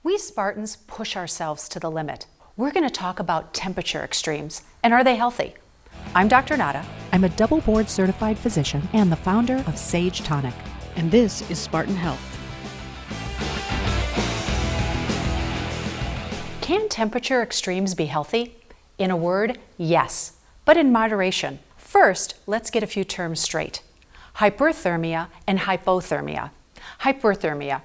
We Spartans push ourselves to the limit. We're going to talk about temperature extremes, and are they healthy? I'm Dr. Nada. I'm a double board certified physician and the founder of Sage Tonic. And this is Spartan Health. Can temperature extremes be healthy? In a word, yes, but in moderation. First, let's get a few terms straight. Hyperthermia and hypothermia. Hyperthermia,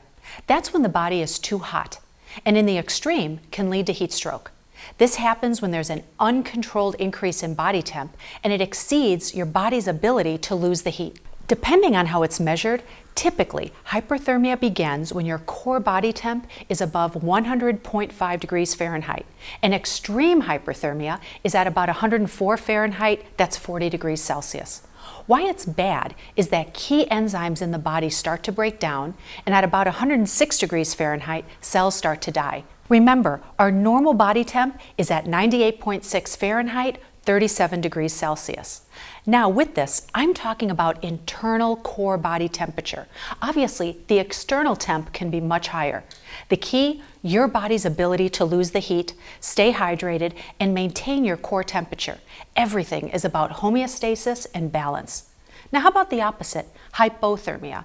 that's when the body is too hot, and in the extreme can lead to heat stroke. This happens when there's an uncontrolled increase in body temp and it exceeds your body's ability to lose the heat. Depending on how it's measured, typically hyperthermia begins when your core body temp is above 100.5 degrees Fahrenheit, and extreme hyperthermia is at about 104 Fahrenheit, that's 40 degrees Celsius. Why it's bad is that key enzymes in the body start to break down, and at about 106 degrees Fahrenheit, cells start to die. Remember, our normal body temp is at 98.6 Fahrenheit, 37 degrees Celsius. Now with this, I'm talking about internal core body temperature. Obviously, the external temp can be much higher. The key, your body's ability to lose the heat, stay hydrated, and maintain your core temperature. Everything is about homeostasis and balance. Now how about the opposite, hypothermia?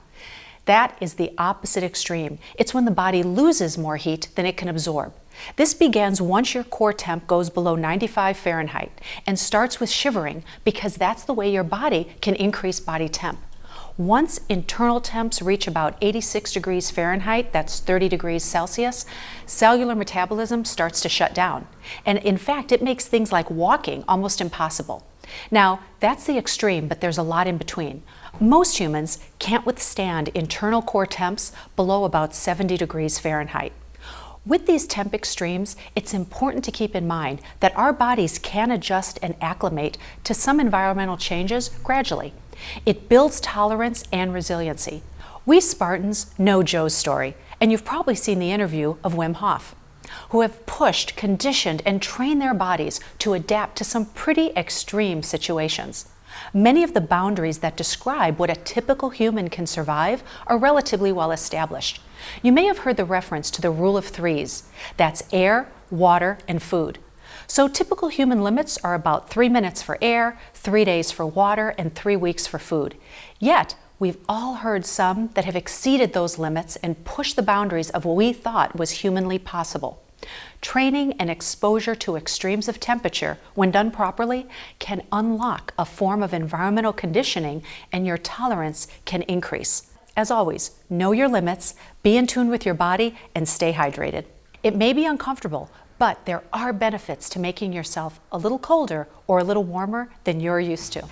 That is the opposite extreme. It's when the body loses more heat than it can absorb. This begins once your core temp goes below 95 Fahrenheit and starts with shivering because that's the way your body can increase body temp. Once internal temps reach about 86 degrees Fahrenheit, that's 30 degrees Celsius, cellular metabolism starts to shut down. And in fact, it makes things like walking almost impossible. Now, that's the extreme, but there's a lot in between. Most humans can't withstand internal core temps below about 70 degrees Fahrenheit. With these temp extremes, it's important to keep in mind that our bodies can adjust and acclimate to some environmental changes gradually. It builds tolerance and resiliency. We Spartans know Joe's story, and you've probably seen the interview of Wim Hof, who have pushed, conditioned, and trained their bodies to adapt to some pretty extreme situations. Many of the boundaries that describe what a typical human can survive are relatively well established. You may have heard the reference to the rule of threes. That's air, water, and food. So typical human limits are about 3 minutes for air, 3 days for water, and 3 weeks for food. Yet, we've all heard some that have exceeded those limits and pushed the boundaries of what we thought was humanly possible. Training and exposure to extremes of temperature, when done properly, can unlock a form of environmental conditioning and your tolerance can increase. As always, know your limits, be in tune with your body, and stay hydrated. It may be uncomfortable, but there are benefits to making yourself a little colder or a little warmer than you're used to.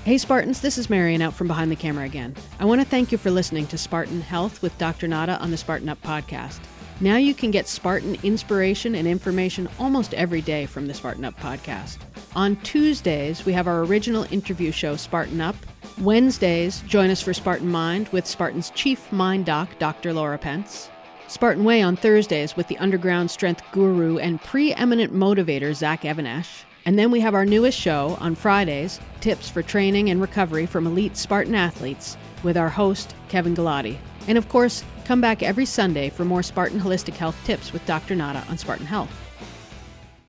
Hey Spartans, this is Marion out from behind the camera again. I want to thank you for listening to Spartan Health with Dr. Nada on the Spartan Up podcast. Now you can get Spartan inspiration and information almost every day from the Spartan Up podcast. On Tuesdays, we have our original interview show, Spartan Up. Wednesdays, join us for Spartan Mind with Spartan's chief mind doc, Dr. Laura Pence. Spartan Way on Thursdays with the underground strength guru and preeminent motivator, Zach Evanesh. And then we have our newest show on Fridays, Tips for Training and Recovery from Elite Spartan Athletes, with our host, Kevin Galati. And of course, come back every Sunday for more Spartan holistic health tips with Dr. Nada on Spartan Health.